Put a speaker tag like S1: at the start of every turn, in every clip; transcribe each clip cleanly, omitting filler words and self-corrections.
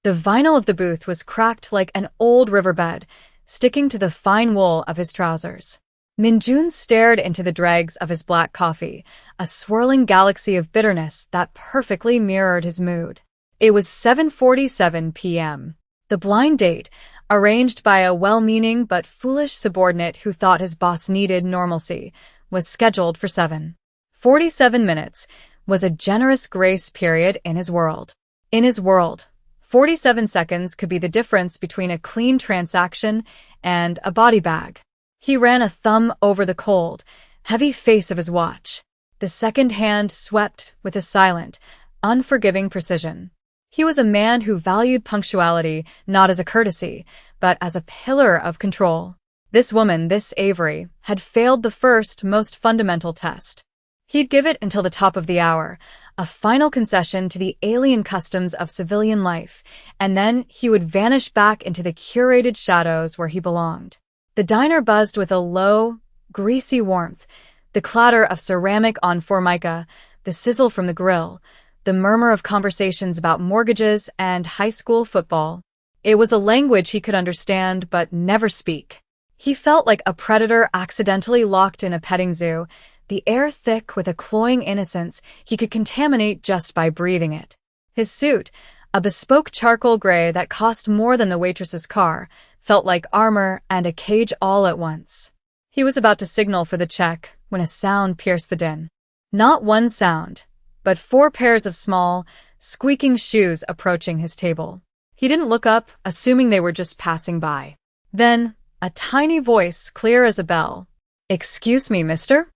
S1: The vinyl of the booth was cracked like an old riverbed, sticking to the fine wool of his trousers. Minjun stared into the dregs of his black coffee, a swirling galaxy of bitterness that perfectly mirrored his mood. It was 7:47 p.m. The blind date, arranged by a well-meaning but foolish subordinate who thought his boss needed normalcy, was scheduled for 7:47 minutes, was a generous grace period in his world. In his world, 47 seconds could be the difference between a clean transaction and a body bag. He ran a thumb over the cold, heavy face of his watch. The second hand swept with a silent, unforgiving precision. He was a man who valued punctuality not as a courtesy, but as a pillar of control. This woman, this Avery, had failed the first, most fundamental test. He'd give it until the top of the hour, a final concession to the alien customs of civilian life, and then he would vanish back into the curated shadows where he belonged. The diner buzzed with a low, greasy warmth, the clatter of ceramic on formica, the sizzle from the grill, the murmur of conversations about mortgages and high school football. It was a language he could understand but never speak. He felt like a predator accidentally locked in a petting zoo, the air thick with a cloying innocence he could contaminate just by breathing it. His suit, a bespoke charcoal gray that cost more than the waitress's car, felt like armor and a cage all at once. He was about to signal for the check when a sound pierced the din. Not one sound, but 4 pairs of small, squeaking shoes approaching his table. He didn't look up, assuming they were just passing by. Then, a tiny voice, clear as a bell. "Excuse me, mister?"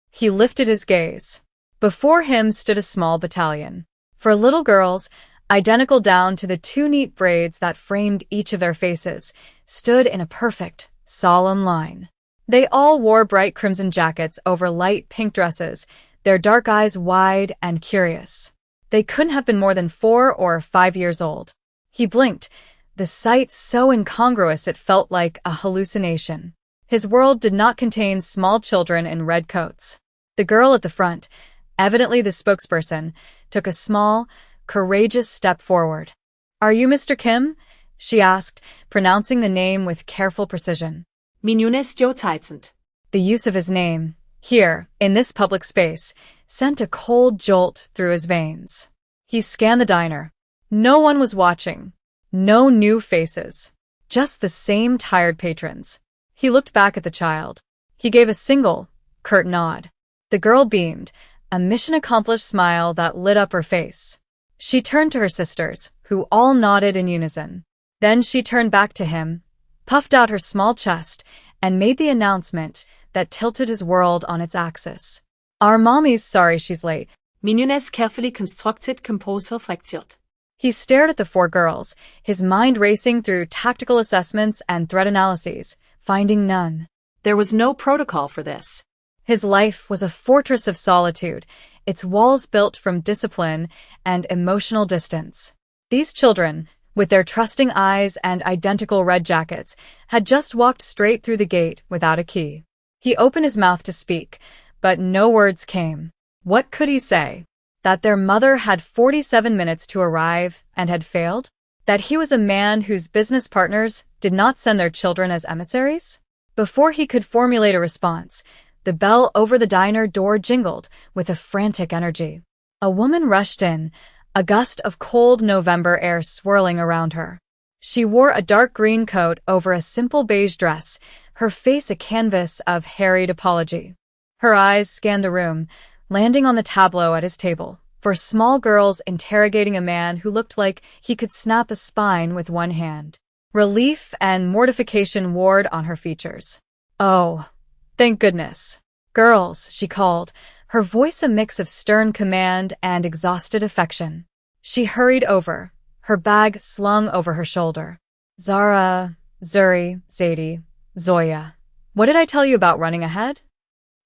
S1: He lifted his gaze. Before him stood a small battalion. For little girls, identical down to the 2 neat braids that framed each of their faces, stood in a perfect, solemn line. They all wore bright crimson jackets over light pink dresses, their dark eyes wide and curious. They couldn't have been more than 4 or 5 years old. He blinked, the sight so incongruous it felt like a hallucination. His world did not contain small children in red coats. The girl at the front, evidently the spokesperson, took a small, courageous step forward. "Are you Mr. Kim?" she asked, pronouncing the name with careful precision.
S2: Minjunes Jotaitsent.
S1: The use of his name, here, in this public space, sent a cold jolt through his veins. He scanned the diner. No one was watching. No new faces. Just the same tired patrons. He looked back at the child. He gave a single, curt nod. The girl beamed, a mission-accomplished smile that lit up her face. She turned to her sisters, who all nodded in unison. Then she turned back to him, puffed out her small chest, and made the announcement that tilted his world on its axis. "Our mommy's sorry she's late."
S2: Minjunes carefully constructed composure fractured.
S1: He stared at the 4 girls, his mind racing through tactical assessments and threat analyses, finding none.
S2: There was no protocol for this.
S1: His life was a fortress of solitude, its walls built from discipline and emotional distance. These children, with their trusting eyes and identical red jackets, had just walked straight through the gate without a key. He opened his mouth to speak, but no words came. What could he say? That their mother had 47 minutes to arrive and had failed? That he was a man whose business partners did not send their children as emissaries? Before he could formulate a response, the bell over the diner door jingled with a frantic energy. A woman rushed in, a gust of cold November air swirling around her. She wore a dark green coat over a simple beige dress, her face a canvas of harried apology. Her eyes scanned the room, landing on the tableau at his table, for small girls interrogating a man who looked like he could snap a spine with one hand. Relief and mortification warred on her features. "Oh, thank goodness." "Girls," she called, her voice a mix of stern command and exhausted affection. She hurried over, her bag slung over her shoulder. "Zara, Zuri, Zadie, Zoya. What did I tell you about running ahead?"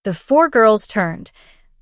S1: The 4 girls turned,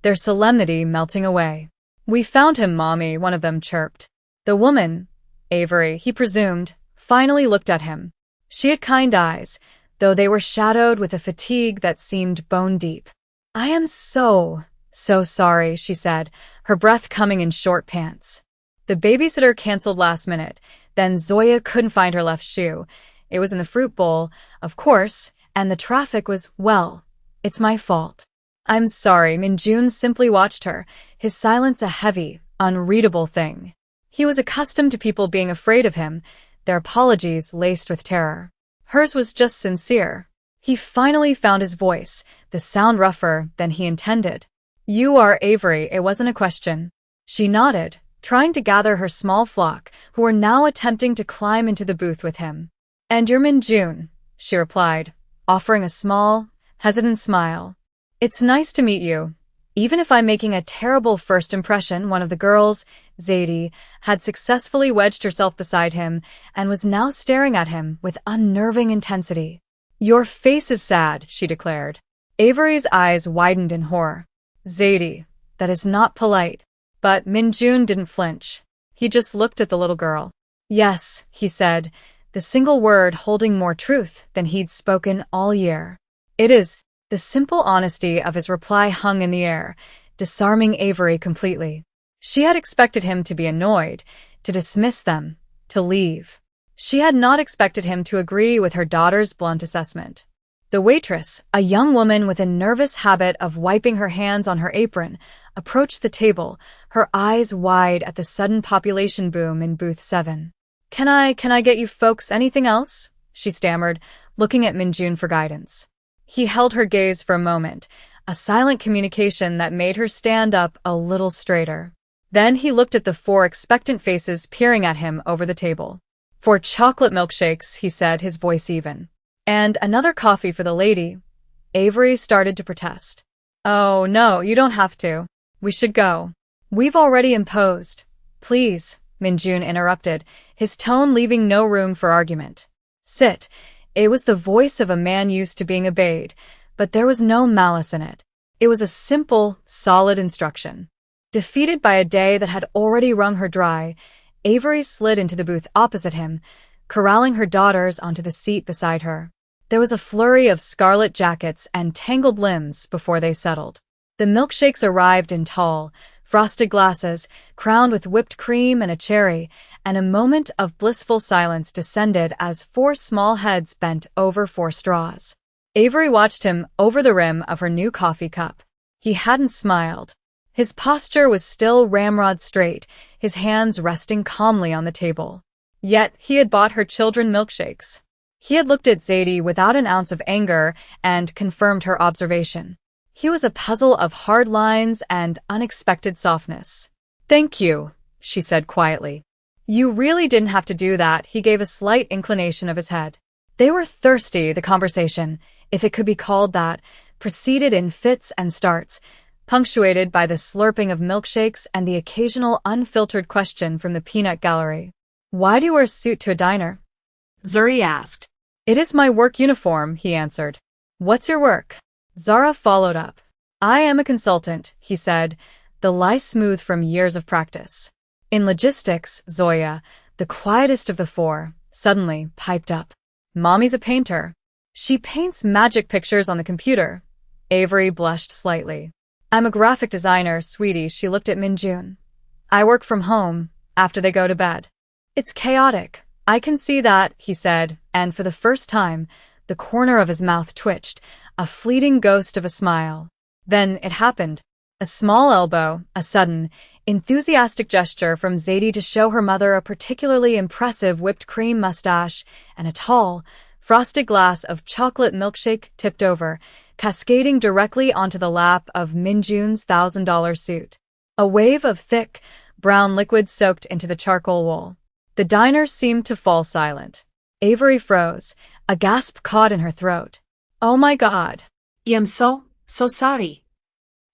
S1: their solemnity melting away. "We found him, Mommy," one of them chirped. The woman, Avery, he presumed, finally looked at him. She had kind eyes, though they were shadowed with a fatigue that seemed bone-deep. "I am so sorry," she said, her breath coming in short pants. The babysitter canceled last minute, Then Zoya couldn't find her left shoe. It was in the fruit bowl, of course, and the traffic was, well, it's my fault. I'm sorry, Minjun simply watched her, his silence a heavy, unreadable thing. He was accustomed to people being afraid of him, their apologies laced with terror. Hers was just sincere. He finally found his voice, the sound rougher than he intended. You are Avery, it wasn't a question. She nodded, trying to gather her small flock, who were now attempting to climb into the booth with him. And you're Minjun, she replied, offering a small, hesitant smile. It's nice to meet you. Even if I'm making a terrible first impression, one of the girls, Zadie, had successfully wedged herself beside him and was now staring at him with unnerving intensity. Your face is sad, she declared. Avery's eyes widened in horror. Zadie, that is not polite. But Minjun didn't flinch. He just looked at the little girl. Yes, he said, the single word holding more truth than he'd spoken all year. It is. The simple honesty of his reply hung in the air, disarming Avery completely. She had expected him to be annoyed, to dismiss them, to leave. She had not expected him to agree with her daughter's blunt assessment. The waitress, a young woman with a nervous habit of wiping her hands on her apron, approached the table, her eyes wide at the sudden population boom in booth 7. Can I get you folks anything else? She stammered, looking at Minjun for guidance. He held her gaze for a moment, a silent communication that made her stand up a little straighter. Then he looked at the 4 expectant faces peering at him over the table. 4 chocolate milkshakes, he said, his voice even. And another coffee for the lady. Avery started to protest. Oh, no, you don't have to. We should go. We've already imposed. Please, Minjun interrupted, his tone leaving no room for argument. Sit. It was the voice of a man used to being obeyed, but there was no malice in it. It was a simple, solid instruction. Defeated by a day that had already wrung her dry, Avery slid into the booth opposite him, corralling her daughters onto the seat beside her. There was a flurry of scarlet jackets and tangled limbs before they settled. The milkshakes arrived in tall, frosted glasses, crowned with whipped cream and a cherry, and a moment of blissful silence descended as 4 small heads bent over 4 straws. Avery watched him over the rim of her new coffee cup. He hadn't smiled. His posture was still ramrod straight, his hands resting calmly on the table. Yet he had bought her children milkshakes. He had looked at Zadie without an ounce of anger and confirmed her observation. He was a puzzle of hard lines and unexpected softness. Thank you, she said quietly. You really didn't have to do that, he gave a slight inclination of his head. They were thirsty, the conversation, if it could be called that, proceeded in fits and starts, punctuated by the slurping of milkshakes and the occasional unfiltered question from the peanut gallery. Why do you wear a suit to a diner?
S2: Zuri asked.
S1: It is my work uniform, he answered. What's your work? Zara followed up. I am a consultant, he said, the lie smooth from years of practice. In logistics, Zoya, the quietest of the 4, suddenly piped up. Mommy's a painter. She paints magic pictures on the computer. Avery blushed slightly. I'm a graphic designer, sweetie, she looked at Minjun. I work from home, after they go to bed. It's chaotic. I can see that, he said, and for the first time, the corner of his mouth twitched, a fleeting ghost of a smile. Then it happened. A small elbow, a sudden, enthusiastic gesture from Zadie to show her mother a particularly impressive whipped cream mustache, and a tall, frosted glass of chocolate milkshake tipped over, cascading directly onto the lap of Minjun's $1,000 suit. A wave of thick, brown liquid soaked into the charcoal wool. The diner seemed to fall silent. Avery froze, a gasp caught in her throat. Oh my God.
S2: I am so sorry.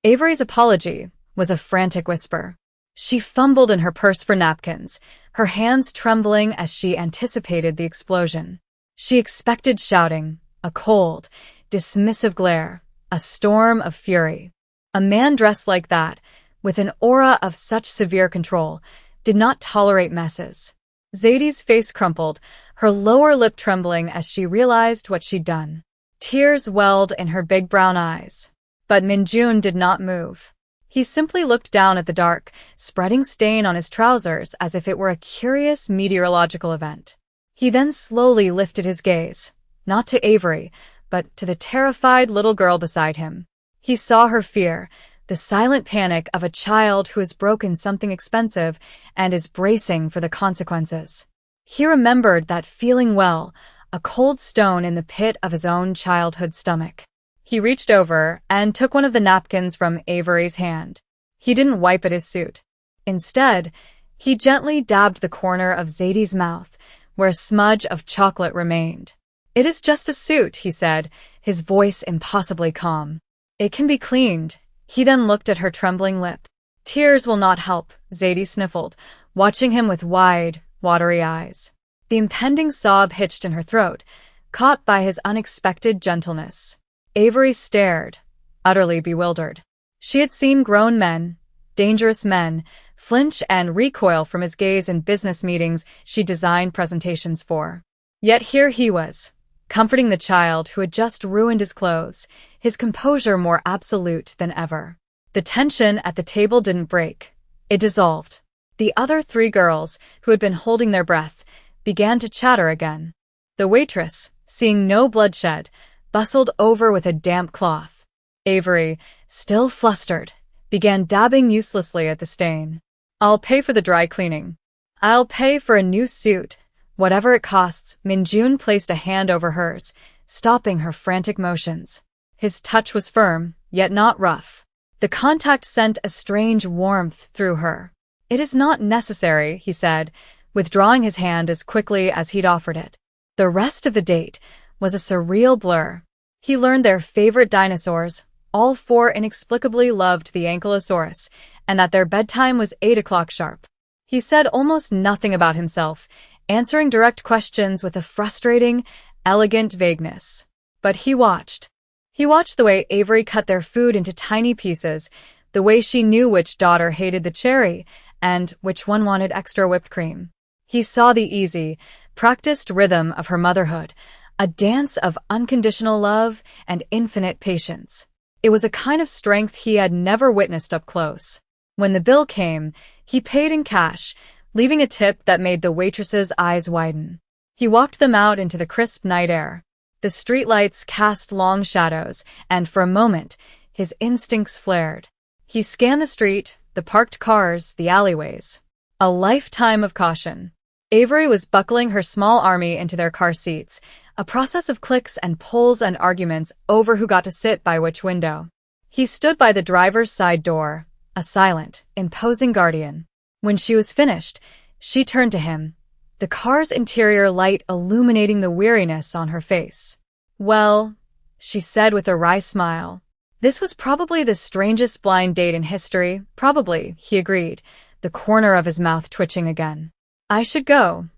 S1: Avery's apology was a frantic whisper. She fumbled in her purse for napkins, her hands trembling as she anticipated the explosion. She expected shouting, a cold, dismissive glare, a storm of fury. A man dressed like that, with an aura of such severe control, did not tolerate messes. Zadie's face crumpled, her lower lip trembling as she realized what she'd done. Tears welled in her big brown eyes. But Minjun did not move. He simply looked down at the dark, spreading stain on his trousers as if it were a curious meteorological event. He then slowly lifted his gaze, not to Avery, but to the terrified little girl beside him. He saw her fear, the silent panic of a child who has broken something expensive and is bracing for the consequences. He remembered that feeling well, a cold stone in the pit of his own childhood stomach. He reached over and took one of the napkins from Avery's hand. He didn't wipe at his suit. Instead, he gently dabbed the corner of Zadie's mouth, where a smudge of chocolate remained. "It is just a suit," he said, his voice impossibly calm. "It can be cleaned." He then looked at her trembling lip. "Tears will not help," Zadie sniffled, watching him with wide, watery eyes. The impending sob hitched in her throat, caught by his unexpected gentleness. Avery stared, utterly bewildered. She had seen grown men, dangerous men, flinch and recoil from his gaze in business meetings she designed presentations for. Yet here he was, comforting the child who had just ruined his clothes, his composure more absolute than ever. The tension at the table didn't break. It dissolved. The other three girls, who had been holding their breath, began to chatter again. The waitress, seeing no bloodshed, bustled over with a damp cloth. Avery, still flustered, began dabbing uselessly at the stain. "I'll pay for the dry cleaning. I'll pay for a new suit, whatever it costs." Minjun placed a hand over hers, stopping her frantic motions. His touch was firm, yet not rough. The contact sent a strange warmth through her. "It is not necessary," he said, withdrawing his hand as quickly as he'd offered it. The rest of the date was a surreal blur. He learned their favorite dinosaurs, all four inexplicably loved the Ankylosaurus, and that their bedtime was 8 o'clock sharp. He said almost nothing about himself, answering direct questions with a frustrating, elegant vagueness. But he watched. He watched the way Avery cut their food into tiny pieces, the way she knew which daughter hated the cherry and which one wanted extra whipped cream. He saw the easy, practiced rhythm of her motherhood, a dance of unconditional love and infinite patience. It was a kind of strength he had never witnessed up close. When the bill came, he paid in cash, leaving a tip that made the waitress's eyes widen. He walked them out into the crisp night air. The streetlights cast long shadows, and for a moment, his instincts flared. He scanned the street, the parked cars, the alleyways. A lifetime of caution. Avery was buckling her small army into their car seats, a process of clicks and pulls and arguments over who got to sit by which window. He stood by the driver's side door, a silent, imposing guardian. When she was finished, she turned to him, the car's interior light illuminating the weariness on her face. "Well," she said with a wry smile. "This was probably the strangest blind date in history." "Probably," he agreed, the corner of his mouth twitching again. "I should go."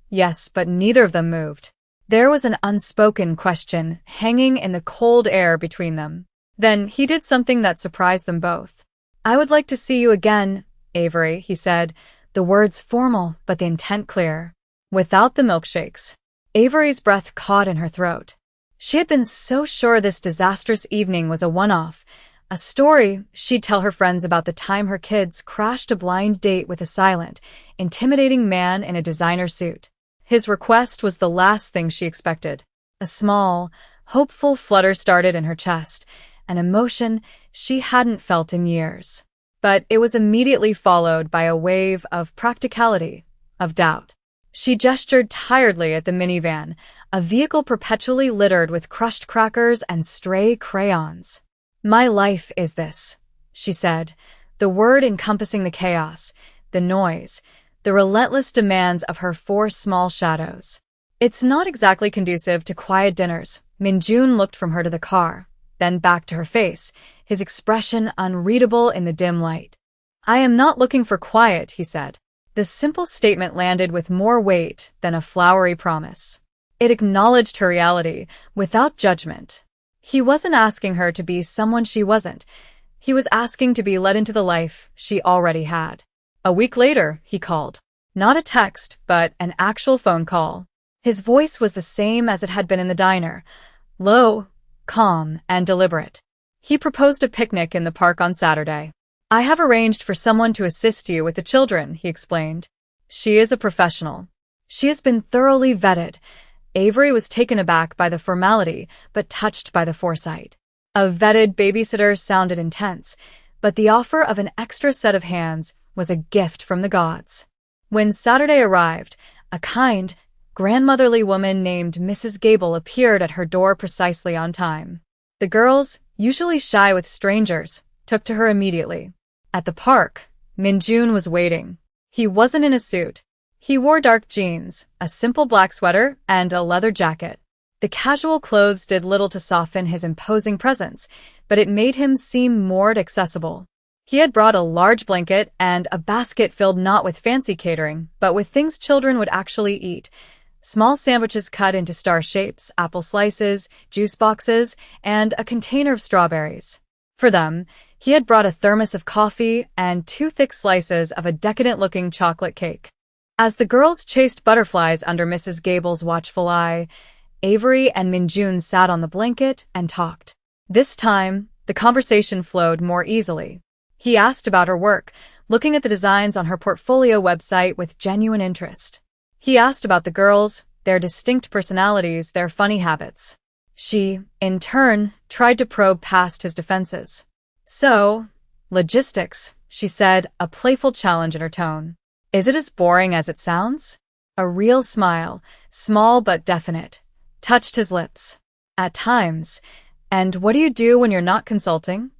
S1: Yes, but neither of them moved. There was an unspoken question hanging in the cold air between them. Then he did something that surprised them both. "I would like to see you again, Avery," he said, the words formal but the intent clear. Without the milkshakes. Avery's breath caught in her throat. She had been so sure this disastrous evening was a one-off, a story she'd tell her friends about the time her kids crashed a blind date with a silent, intimidating man in a designer suit. His request was the last thing she expected. A small, hopeful flutter started in her chest, an emotion she hadn't felt in years. But it was immediately followed by a wave of practicality, of doubt. She gestured tiredly at the minivan, a vehicle perpetually littered with crushed crackers and stray crayons. "My life is this," she said, the word encompassing the chaos, the noise, the relentless demands of her 4 small shadows. "It's not exactly conducive to quiet dinners." Minjun looked from her to the car, then back to her face, his expression unreadable in the dim light. "I am not looking for quiet," he said. The simple statement landed with more weight than a flowery promise. It acknowledged her reality, without judgment. He wasn't asking her to be someone she wasn't. He was asking to be let into the life she already had. A week later, he called. Not a text, but an actual phone call. His voice was the same as it had been in the diner, low, calm, and deliberate. He proposed a picnic in the park on Saturday. I have arranged for someone to assist you with the children, he explained. She is a professional. She has been thoroughly vetted. Avery was taken aback by the formality, but touched by the foresight. A vetted babysitter sounded intense, but the offer of an extra set of hands was a gift from the gods. When Saturday arrived, a kind, grandmotherly woman named Mrs. Gable appeared at her door precisely on time. The girls, usually shy with strangers, took to her immediately. At the park, Min-jun was waiting. He wasn't in a suit. He wore dark jeans, a simple black sweater, and a leather jacket. The casual clothes did little to soften his imposing presence, but it made him seem more accessible. He had brought a large blanket and a basket filled not with fancy catering, but with things children would actually eat. Small sandwiches cut into star shapes, apple slices, juice boxes, and a container of strawberries. For them, he had brought a thermos of coffee and 2 thick slices of a decadent-looking chocolate cake. As the girls chased butterflies under Mrs. Gable's watchful eye, Avery and Min-jun sat on the blanket and talked. This time, the conversation flowed more easily. He asked about her work, looking at the designs on her portfolio website with genuine interest. He asked about the girls, their distinct personalities, their funny habits. She, in turn, tried to probe past his defenses. So, logistics, she said, a playful challenge in her tone. Is it as boring as it sounds? A real smile, small but definite, touched his lips. At times. And what do you do when you're not consulting?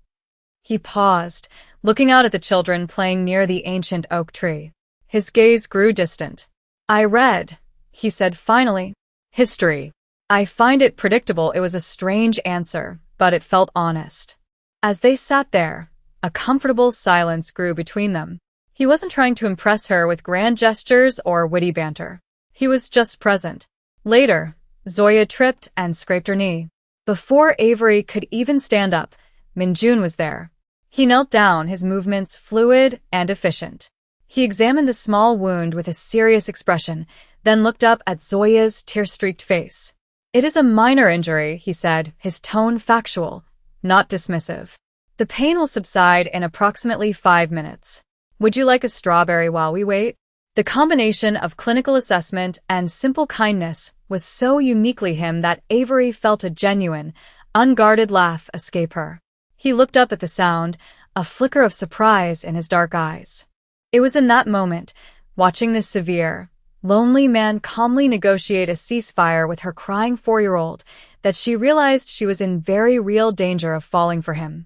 S1: He paused, looking out at the children playing near the ancient oak tree. His gaze grew distant. I read, he said finally. History. I find it predictable. It was a strange answer, but it felt honest. As they sat there, a comfortable silence grew between them. He wasn't trying to impress her with grand gestures or witty banter. He was just present. Later, Zoya tripped and scraped her knee. Before Avery could even stand up, Min-jun was there. He knelt down, his movements fluid and efficient. He examined the small wound with a serious expression, then looked up at Zoya's tear-streaked face. It is a minor injury, he said, his tone factual, not dismissive. The pain will subside in approximately 5 minutes. Would you like a strawberry while we wait? The combination of clinical assessment and simple kindness was so uniquely him that Avery felt a genuine, unguarded laugh escape her. He looked up at the sound, a flicker of surprise in his dark eyes. It was in that moment, watching this severe, lonely man calmly negotiate a ceasefire with her crying 4-year-old, that she realized she was in very real danger of falling for him.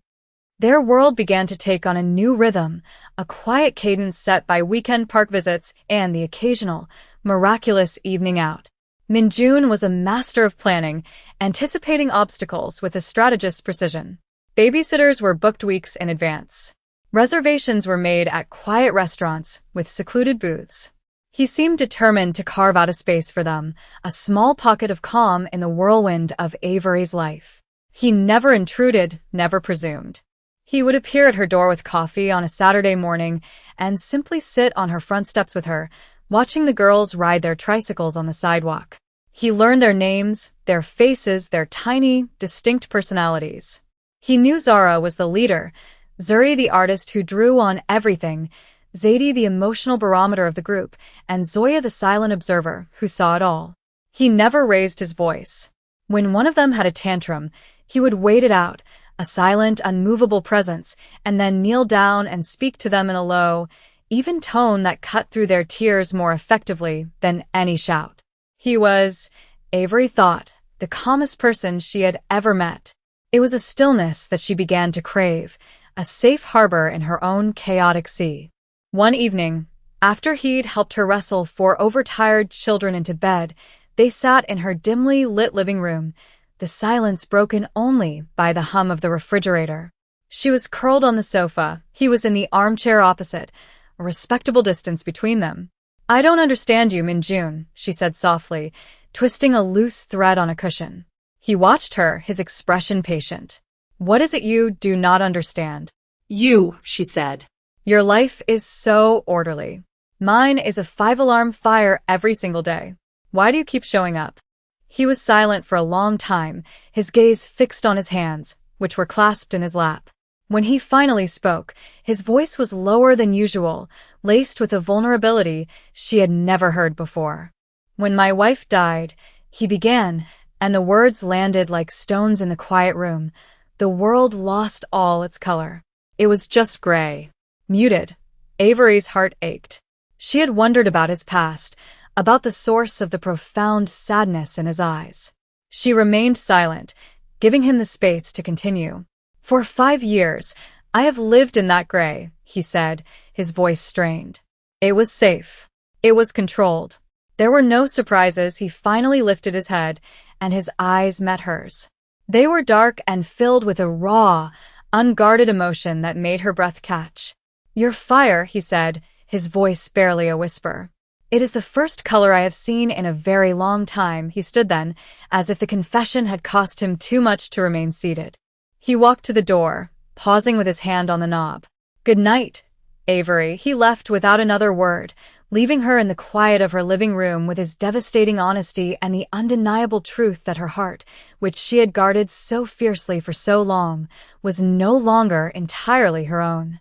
S1: Their world began to take on a new rhythm, a quiet cadence set by weekend park visits and the occasional, miraculous evening out. Min-jun was a master of planning, anticipating obstacles with a strategist's precision. Babysitters were booked weeks in advance. Reservations were made at quiet restaurants with secluded booths. He seemed determined to carve out a space for them, a small pocket of calm in the whirlwind of Avery's life. He never intruded, never presumed. He would appear at her door with coffee on a Saturday morning and simply sit on her front steps with her, watching the girls ride their tricycles on the sidewalk. He learned their names, their faces, their tiny, distinct personalities. He knew Zara was the leader, Zuri the artist who drew on everything, Zadie the emotional barometer of the group, and Zoya the silent observer who saw it all. He never raised his voice. When one of them had a tantrum, he would wait it out, a silent, unmovable presence, and then kneel down and speak to them in a low, even tone that cut through their tears more effectively than any shout. He was, Avery thought, the calmest person she had ever met. It was a stillness that she began to crave, a safe harbor in her own chaotic sea. One evening, after he'd helped her wrestle 4 overtired children into bed, they sat in her dimly lit living room, the silence broken only by the hum of the refrigerator. She was curled on the sofa, he was in the armchair opposite, a respectable distance between them. I don't understand you, Min-jun, she said softly, twisting a loose thread on a cushion. He watched her, his expression patient. What is it you do not understand?
S2: You, she said.
S1: Your life is so orderly. Mine is a 5-alarm fire every single day. Why do you keep showing up? He was silent for a long time, his gaze fixed on his hands, which were clasped in his lap. When he finally spoke, his voice was lower than usual, laced with a vulnerability she had never heard before. "When my wife died," he began, and the words landed like stones in the quiet room. The world lost all its color. It was just gray. Muted. Avery's heart ached. She had wondered about his past, about the source of the profound sadness in his eyes. She remained silent, giving him the space to continue. "For 5 years, I have lived in that gray," he said, his voice strained. It was safe. It was controlled. There were no surprises. He finally lifted his head, and his eyes met hers. They were dark and filled with a raw, unguarded emotion that made her breath catch. "Your fire," he said, his voice barely a whisper. "It is the first color I have seen in a very long time." He stood then, as if the confession had cost him too much to remain seated. He walked to the door, pausing with his hand on the knob. "Good night, Avery." He left without another word, leaving her in the quiet of her living room with his devastating honesty and the undeniable truth that her heart, which she had guarded so fiercely for so long, was no longer entirely her own.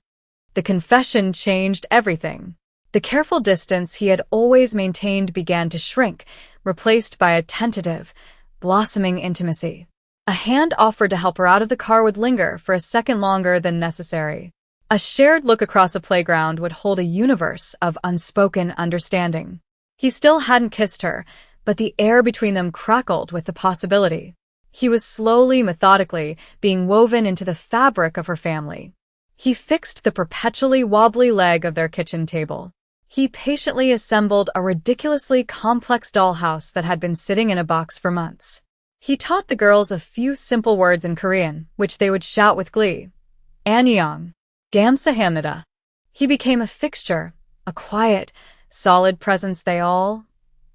S1: The confession changed everything. The careful distance he had always maintained began to shrink, replaced by a tentative, blossoming intimacy. A hand offered to help her out of the car would linger for a second longer than necessary. A shared look across a playground would hold a universe of unspoken understanding. He still hadn't kissed her, but the air between them crackled with the possibility. He was slowly, methodically, being woven into the fabric of her family. He fixed the perpetually wobbly leg of their kitchen table. He patiently assembled a ridiculously complex dollhouse that had been sitting in a box for months. He taught the girls a few simple words in Korean, which they would shout with glee. "Annyeong. Gamsahamnida." He became a fixture, a quiet, solid presence they all,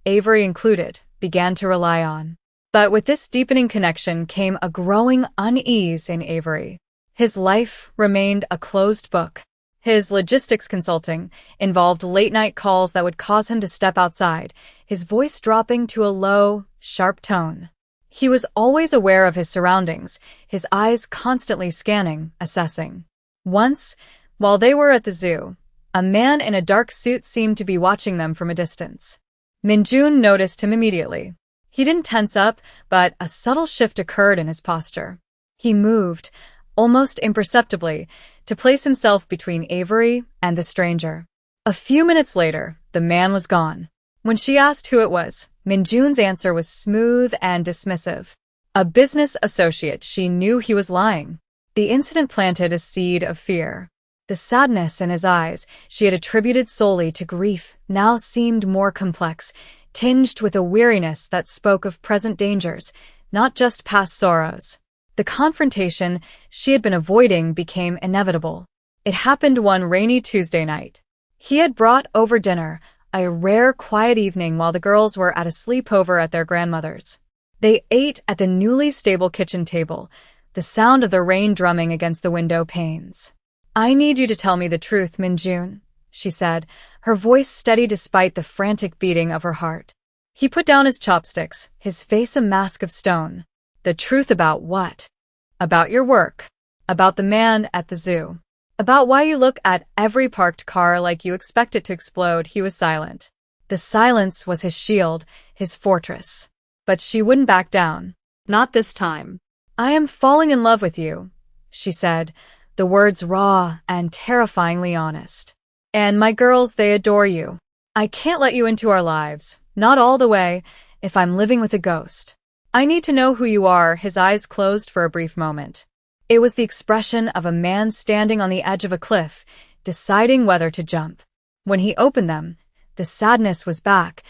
S1: Avery included, began to rely on. But with this deepening connection came a growing unease in Avery. His life remained a closed book. His logistics consulting involved late-night calls that would cause him to step outside, his voice dropping to a low, sharp tone. He was always aware of his surroundings, his eyes constantly scanning, assessing. Once, while they were at the zoo, a man in a dark suit seemed to be watching them from a distance. Minjun noticed him immediately. He didn't tense up, but a subtle shift occurred in his posture. He moved, almost imperceptibly, to place himself between Avery and the stranger. A few minutes later, the man was gone. When she asked who it was, Minjun's answer was smooth and dismissive. A business associate. She knew he was lying. The incident planted a seed of fear. The sadness in his eyes, she had attributed solely to grief, now seemed more complex, tinged with a weariness that spoke of present dangers, not just past sorrows. The confrontation she had been avoiding became inevitable. It happened one rainy Tuesday night. He had brought over dinner, a rare quiet evening while the girls were at a sleepover at their grandmother's. They ate at the newly stable kitchen table, the sound of the rain drumming against the window panes. "I need you to tell me the truth, Minjun," she said, her voice steady despite the frantic beating of her heart. He put down his chopsticks, his face a mask of stone. "The truth about what?" "About your work. About the man at the zoo. About why you look at every parked car like you expect it to explode." He was silent. The silence was his shield, his fortress. But she wouldn't back down.
S2: Not this time.
S1: "I am falling in love with you," she said, the words raw and terrifyingly honest. "And my girls, they adore you. I can't let you into our lives, not all the way, if I'm living with a ghost. I need to know who you are." His eyes closed for a brief moment. It was the expression of a man standing on the edge of a cliff, deciding whether to jump. When he opened them, the sadness was back,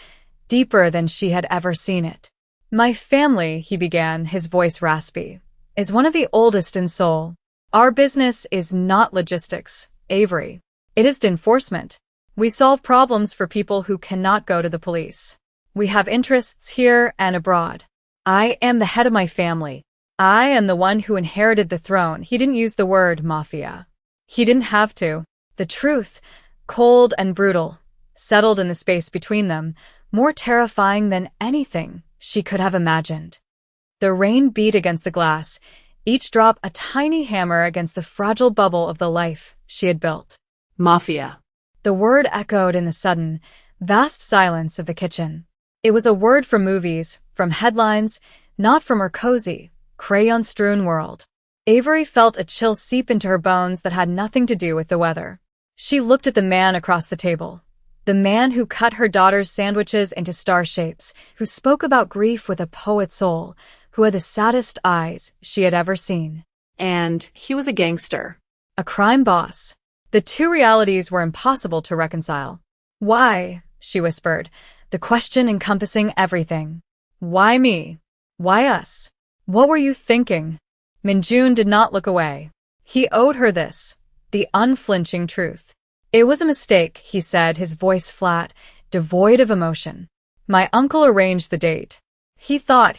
S1: deeper than she had ever seen it. "My family," he began, his voice raspy, "is one of the oldest in Seoul. Our business is not logistics, Avery. It is enforcement. We solve problems for people who cannot go to the police. We have interests here and abroad. I am the head of my family. I am the one who inherited the throne." He didn't use the word mafia. He didn't have to. The truth, cold and brutal, settled in the space between them, more terrifying than anything she could have imagined. The rain beat against the glass, each drop a tiny hammer against the fragile bubble of the life she had built.
S2: Mafia.
S1: The word echoed in the sudden, vast silence of the kitchen. It was a word from movies, from headlines, not from her cozy, crayon-strewn world. Avery felt a chill seep into her bones that had nothing to do with the weather. She looked at the man across the table. The man who cut her daughter's sandwiches into star shapes, who spoke about grief with a poet's soul, who had the saddest eyes she had ever seen.
S2: And he was a gangster.
S1: A crime boss. The two realities were impossible to reconcile. Why? She whispered, the question encompassing everything. Why me? Why us? What were you thinking? Minjun did not look away. He owed her this, the unflinching truth. It was a mistake, he said, his voice flat, devoid of emotion. My uncle arranged the date. He thought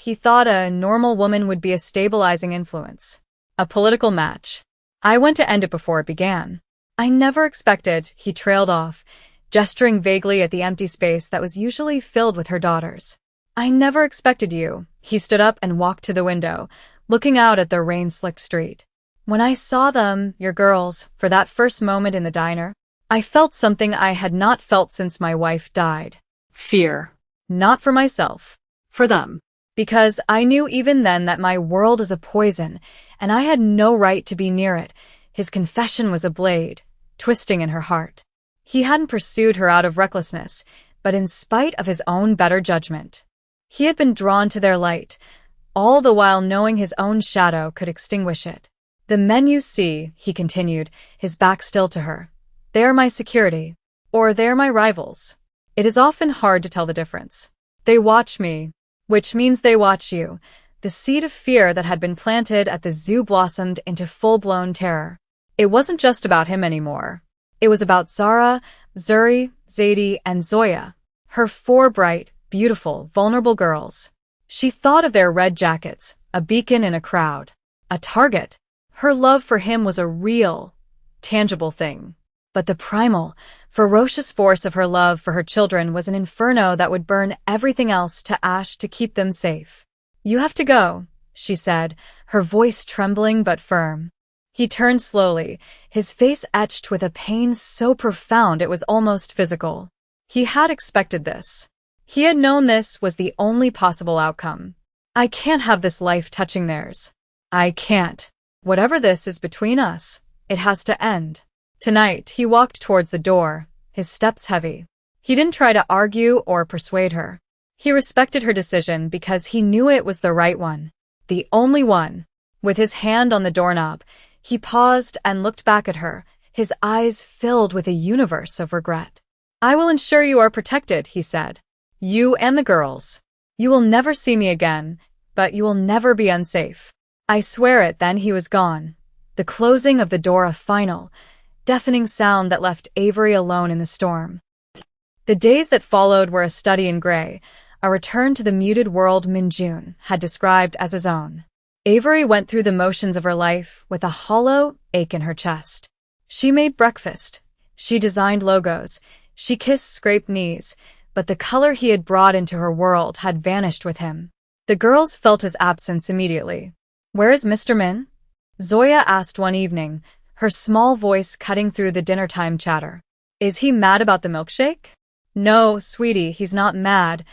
S1: a normal woman would be a stabilizing influence. A political match. I went to end it before it began. I never expected, he trailed off, gesturing vaguely at the empty space that was usually filled with her daughters. I never expected you. He stood up and walked to the window, looking out at the rain-slicked street. When I saw them, your girls, for that first moment in the diner, I felt something I had not felt since my wife died.
S2: Fear.
S1: Not for myself.
S2: For them.
S1: Because I knew even then that my world is a poison, and I had no right to be near it. His confession was a blade, twisting in her heart. He hadn't pursued her out of recklessness, but in spite of his own better judgment. He had been drawn to their light, all the while knowing his own shadow could extinguish it. The men you see, he continued, his back still to her. They are my security, or they are my rivals. It is often hard to tell the difference. They watch me, which means they watch you. The seed of fear that had been planted at the zoo blossomed into full-blown terror. It wasn't just about him anymore. It was about Zara, Zuri, Zadie, and Zoya, her four bright, beautiful, vulnerable girls. She thought of their red jackets, a beacon in a crowd, a target. Her love for him was a real, tangible thing. But the primal, ferocious force of her love for her children was an inferno that would burn everything else to ash to keep them safe. You have to go, she said, her voice trembling but firm. He turned slowly, his face etched with a pain so profound it was almost physical. He had expected this. He had known this was the only possible outcome. I can't have this life touching theirs. I can't. Whatever this is between us, it has to end. Tonight, he walked towards the door, his steps heavy. He didn't try to argue or persuade her. He respected her decision because he knew it was the right one. The only one. With his hand on the doorknob, he paused and looked back at her, his eyes filled with a universe of regret. I will ensure you are protected, he said. You and the girls. You will never see me again, but you will never be unsafe. I swear it. Then he was gone. The closing of the door a final, deafening sound that left Avery alone in the storm. The days that followed were a study in gray, a return to the muted world Minjun had described as his own. Avery went through the motions of her life with a hollow ache in her chest. She made breakfast. She designed logos. She kissed scraped knees, but the color he had brought into her world had vanished with him. The girls felt his absence immediately. Where is Mr. Min? Zoya asked one evening, her small voice cutting through the dinner-time chatter. Is he mad about the milkshake? No, sweetie, he's not mad,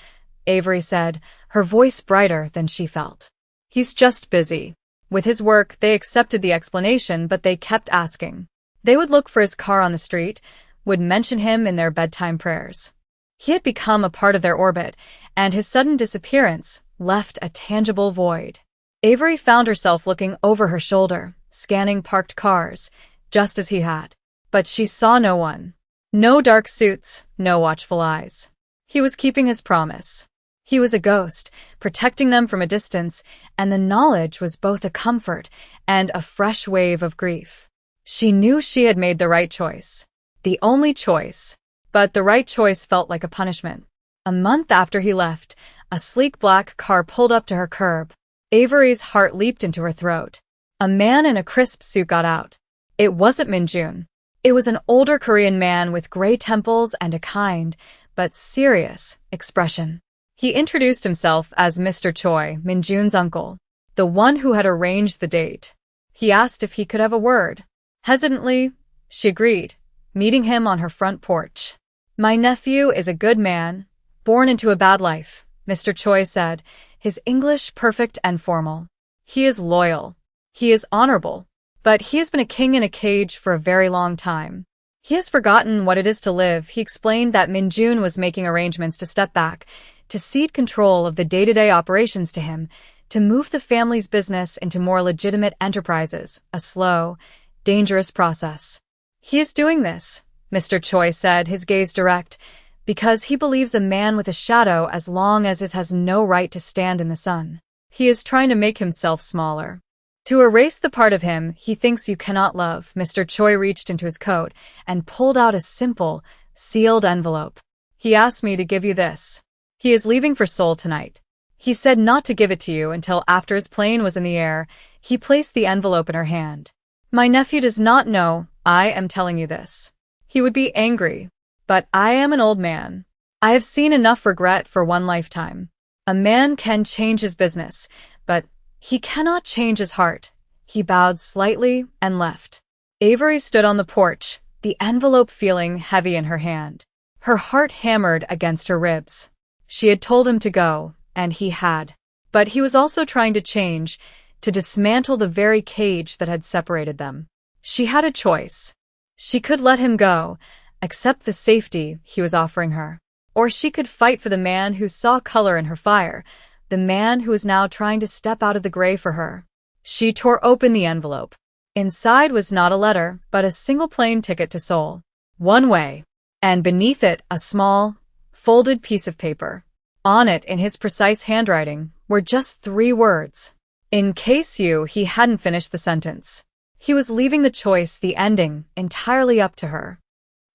S1: Avery said, her voice brighter than she felt. He's just busy. With his work, they accepted the explanation, but they kept asking. They would look for his car on the street, would mention him in their bedtime prayers. He had become a part of their orbit, and his sudden disappearance left a tangible void. Avery found herself looking over her shoulder, scanning parked cars, just as he had. But she saw no one. No dark suits, no watchful eyes. He was keeping his promise. He was a ghost, protecting them from a distance, and the knowledge was both a comfort and a fresh wave of grief. She knew she had made the right choice. The only choice. But the right choice felt like a punishment. A month after he left, a sleek black car pulled up to her curb. Avery's heart leaped into her throat. A man in a crisp suit got out. It wasn't Minjun. It was an older Korean man with gray temples and a kind, but serious, expression. He introduced himself as Mr. Choi, Minjun's uncle. the one who had arranged the date. He asked if he could have a word. Hesitantly, she agreed, meeting him on her front porch. "My nephew is a good man, born into a bad life," Mr. Choi said, his English perfect and formal. "He is loyal. He is honorable. But he has been a king in a cage for a very long time. He has forgotten what it is to live." He explained that Min-jun was making arrangements to step back, to cede control of the day-to-day operations to him, to move the family's business into more legitimate enterprises, a slow, dangerous process. "He is doing this," Mr. Choi said, his gaze direct, "because he believes a man with a shadow as long as his has no right to stand in the sun. He is trying to make himself smaller. To erase the part of him he thinks you cannot love." Mr. Choi reached into his coat and pulled out a simple, sealed envelope. "He asked me to give you this. He is leaving for Seoul tonight. He said not to give it to you until after his plane was in the air." He placed the envelope in her hand. "My nephew does not know I am telling you this. He would be angry, but I am an old man. I have seen enough regret for one lifetime. A man can change his business, but he cannot change his heart." He bowed slightly and left. Avery stood on the porch, the envelope feeling heavy in her hand. Her heart hammered against her ribs. She had told him to go, and he had. But he was also trying to change, to dismantle the very cage that had separated them. She had a choice. She could let him go, accept the safety he was offering her. Or she could fight for the man who saw color in her fire, the man who was now trying to step out of the gray for her. She tore open the envelope. Inside was not a letter, but a single plane ticket to Seoul. One way. And beneath it, a small, folded piece of paper. On it, in his precise handwriting, were just 3 words. "In case you," he hadn't finished the sentence. He was leaving the choice, the ending, entirely up to her.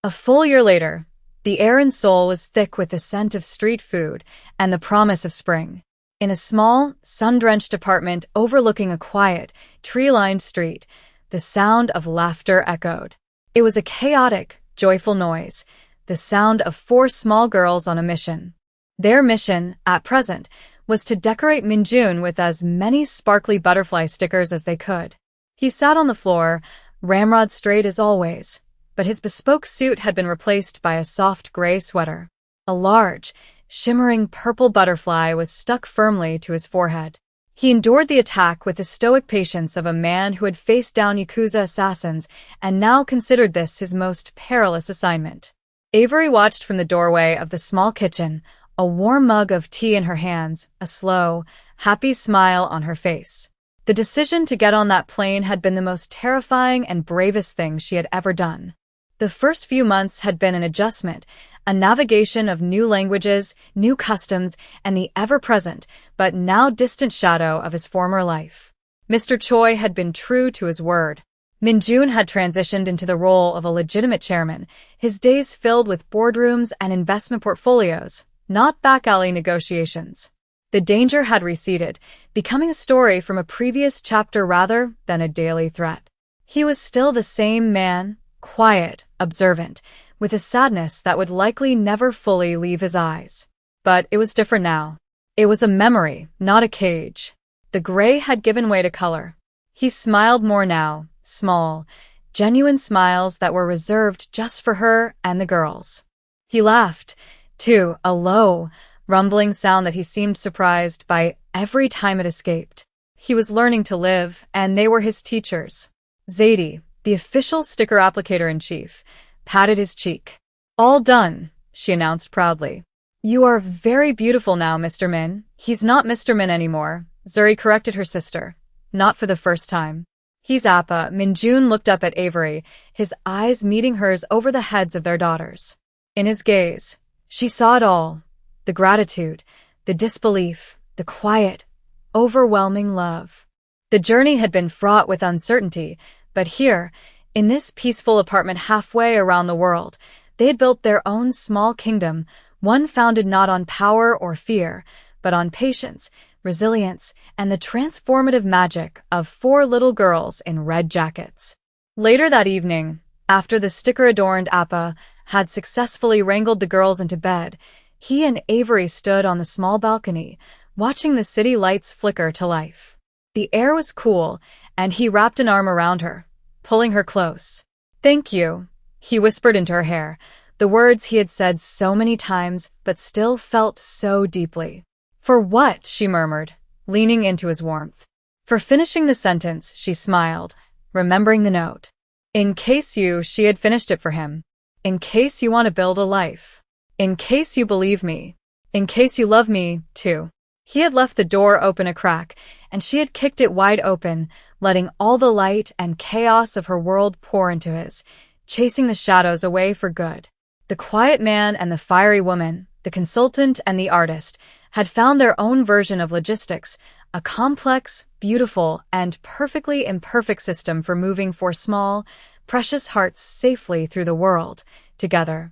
S1: A full year later, the air in Seoul was thick with the scent of street food and the promise of spring. In a small, sun-drenched apartment overlooking a quiet, tree-lined street, the sound of laughter echoed. It was a chaotic, joyful noise, the sound of 4 small girls on a mission. Their mission, at present, was to decorate Min-jun with as many sparkly butterfly stickers as they could. He sat on the floor, ramrod straight as always, but his bespoke suit had been replaced by a soft gray sweater. A large, shimmering purple butterfly was stuck firmly to his forehead. He endured the attack with the stoic patience of a man who had faced down Yakuza assassins and now considered this his most perilous assignment. Avery watched from the doorway of the small kitchen, a warm mug of tea in her hands, a slow, happy smile on her face. The decision to get on that plane had been the most terrifying and bravest thing she had ever done. The first few months had been an adjustment, a navigation of new languages, new customs, and the ever-present, but now distant shadow of his former life. Mr. Choi had been true to his word. Min-jun had transitioned into the role of a legitimate chairman, his days filled with boardrooms and investment portfolios, not back-alley negotiations. The danger had receded, becoming a story from a previous chapter rather than a daily threat. He was still the same man, quiet, observant, with a sadness that would likely never fully leave his eyes. But it was different now. It was a memory, not a cage. The gray had given way to color. He smiled more now, small, genuine smiles that were reserved just for her and the girls. He laughed, too, a low, rumbling sound that he seemed surprised by every time it escaped. He was learning to live, and they were his teachers. Zadie, the official sticker applicator-in-chief, patted his cheek. "All done," she announced proudly. "You are very beautiful now, Mr. Min." "He's not Mr. Min anymore," Zuri corrected her sister. "Not for the first time. He's Appa." Min-jun looked up at Avery, his eyes meeting hers over the heads of their daughters. In his gaze, she saw it all. The gratitude, the disbelief, the quiet, overwhelming love. The journey had been fraught with uncertainty, but here, in this peaceful apartment halfway around the world, they had built their own small kingdom, one founded not on power or fear, but on patience, resilience, and the transformative magic of 4 little girls in red jackets. Later that evening, after the sticker-adorned Appa had successfully wrangled the girls into bed, he and Avery stood on the small balcony, watching the city lights flicker to life. The air was cool, and he wrapped an arm around her, pulling her close. "Thank you," he whispered into her hair, the words he had said so many times but still felt so deeply. "For what?" she murmured, leaning into his warmth. For finishing the sentence, she smiled, remembering the note. In case she had finished it for him. In case you want to build a life. In case you believe me. In case you love me, too. He had left the door open a crack, and she had kicked it wide open, letting all the light and chaos of her world pour into his, chasing the shadows away for good. The quiet man and the fiery woman, the consultant and the artist, had found their own version of logistics, a complex, beautiful, and perfectly imperfect system for moving four small, precious hearts safely through the world, together.